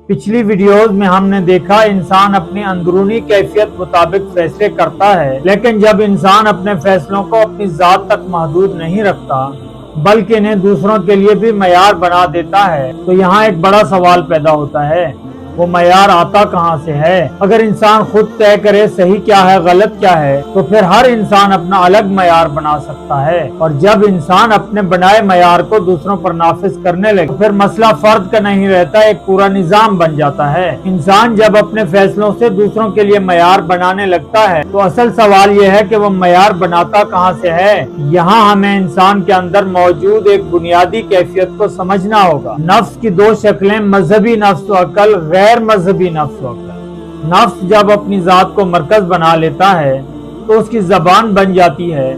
پچھلی ویڈیوز میں ہم نے دیکھا انسان اپنی اندرونی کیفیت مطابق فیصلے کرتا ہے، لیکن جب انسان اپنے فیصلوں کو اپنی ذات تک محدود نہیں رکھتا بلکہ انہیں دوسروں کے لیے بھی معیار بنا دیتا ہے تو یہاں ایک بڑا سوال پیدا ہوتا ہے، وہ معیار آتا کہاں سے ہے؟ اگر انسان خود طے کرے صحیح کیا ہے غلط کیا ہے تو پھر ہر انسان اپنا الگ معیار بنا سکتا ہے، اور جب انسان اپنے بنائے معیار کو دوسروں پر نافذ کرنے لگے تو پھر مسئلہ فرد کا نہیں رہتا، ایک پورا نظام بن جاتا ہے۔ انسان جب اپنے فیصلوں سے دوسروں کے لیے معیار بنانے لگتا ہے تو اصل سوال یہ ہے کہ وہ معیار بناتا کہاں سے ہے؟ یہاں ہمیں انسان کے اندر موجود ایک بنیادی کیفیت کو سمجھنا ہوگا۔ نفس کی دو شکلیں، مذہبی نفس و عقل، غیر مذہبی نفس و عقل۔ نفس جب اپنی ذات کو مرکز بنا لیتا ہے تو اس کی زبان بن جاتی ہے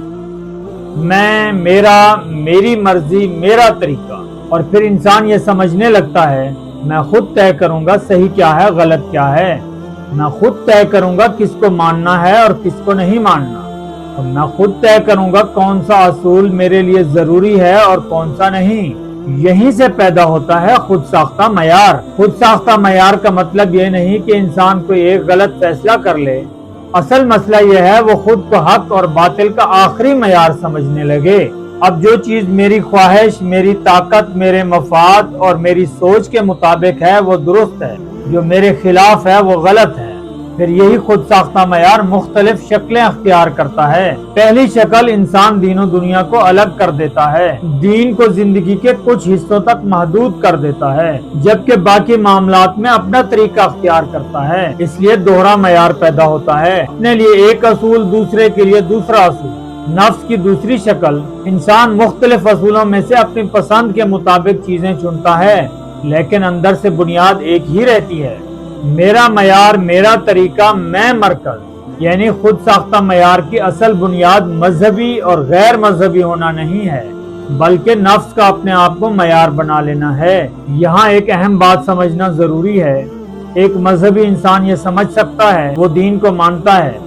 میں، میرا، میری مرضی، میرا طریقہ، اور پھر انسان یہ سمجھنے لگتا ہے میں خود طے کروں گا صحیح کیا ہے غلط کیا ہے، میں خود طے کروں گا کس کو ماننا ہے اور کس کو نہیں ماننا، اور میں خود طے کروں گا کون سا اصول میرے لیے ضروری ہے اور کون سا نہیں۔ یہیں سے پیدا ہوتا ہے خود ساختہ معیار۔ خود ساختہ معیار کا مطلب یہ نہیں کہ انسان کوئی ایک غلط فیصلہ کر لے، اصل مسئلہ یہ ہے وہ خود کو حق اور باطل کا آخری معیار سمجھنے لگے۔ اب جو چیز میری خواہش، میری طاقت، میرے مفاد اور میری سوچ کے مطابق ہے وہ درست ہے، جو میرے خلاف ہے وہ غلط ہے۔ پھر یہی خود ساختہ معیار مختلف شکلیں اختیار کرتا ہے۔ پہلی شکل، انسان دین و دنیا کو الگ کر دیتا ہے، دین کو زندگی کے کچھ حصوں تک محدود کر دیتا ہے جبکہ باقی معاملات میں اپنا طریقہ اختیار کرتا ہے۔ اس لیے دوہرا معیار پیدا ہوتا ہے، اپنے لیے ایک اصول، دوسرے کے لیے دوسرا اصول۔ نفس کی دوسری شکل، انسان مختلف اصولوں میں سے اپنی پسند کے مطابق چیزیں چنتا ہے لیکن اندر سے بنیاد ایک ہی رہتی ہے، میرا معیار، میرا طریقہ، میں مرکز۔ یعنی خود ساختہ معیار کی اصل بنیاد مذہبی اور غیر مذہبی ہونا نہیں ہے بلکہ نفس کا اپنے آپ کو معیار بنا لینا ہے۔ یہاں ایک اہم بات سمجھنا ضروری ہے، ایک مذہبی انسان یہ سمجھ سکتا ہے وہ دین کو مانتا ہے،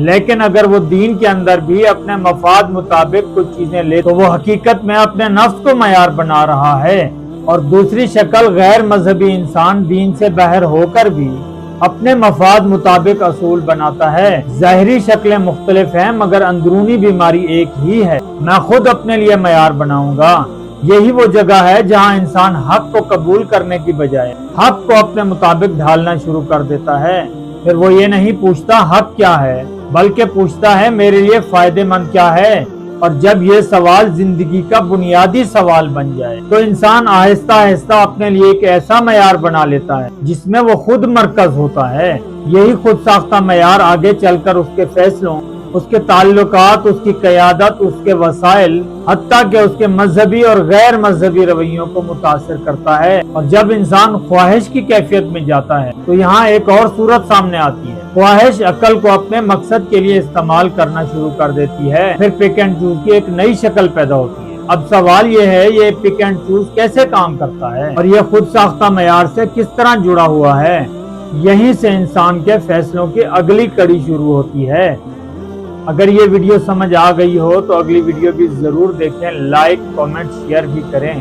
لیکن اگر وہ دین کے اندر بھی اپنے مفاد مطابق کچھ چیزیں لے تو وہ حقیقت میں اپنے نفس کو معیار بنا رہا ہے۔ اور دوسری شکل، غیر مذہبی انسان دین سے باہر ہو کر بھی اپنے مفاد مطابق اصول بناتا ہے۔ ظاہری شکلیں مختلف ہیں مگر اندرونی بیماری ایک ہی ہے، میں خود اپنے لیے معیار بناؤں گا۔ یہی وہ جگہ ہے جہاں انسان حق کو قبول کرنے کی بجائے حق کو اپنے مطابق ڈھالنا شروع کر دیتا ہے۔ پھر وہ یہ نہیں پوچھتا حق کیا ہے بلکہ پوچھتا ہے میرے لیے فائدے مند کیا ہے، اور جب یہ سوال زندگی کا بنیادی سوال بن جائے تو انسان آہستہ آہستہ اپنے لیے ایک ایسا معیار بنا لیتا ہے جس میں وہ خود مرکز ہوتا ہے۔ یہی خود ساختہ معیار آگے چل کر اس کے فیصلوں، اس کے تعلقات، اس کی قیادت، اس کے وسائل، حتیٰ کہ اس کے مذہبی اور غیر مذہبی رویوں کو متاثر کرتا ہے۔ اور جب انسان خواہش کی کیفیت میں جاتا ہے تو یہاں ایک اور صورت سامنے آتی ہے، خواہش عقل کو اپنے مقصد کے لیے استعمال کرنا شروع کر دیتی ہے، پھر پک اینڈ چوز کی ایک نئی شکل پیدا ہوتی ہے۔ اب سوال یہ ہے یہ پک اینڈ چوز کیسے کام کرتا ہے اور یہ خود ساختہ معیار سے کس طرح جڑا ہوا ہے؟ یہیں سے انسان کے فیصلوں کی اگلی کڑی شروع ہوتی ہے۔ اگر یہ ویڈیو سمجھ آ گئی ہو تو اگلی ویڈیو بھی ضرور دیکھیں، لائک، کامنٹ، شیئر بھی کریں۔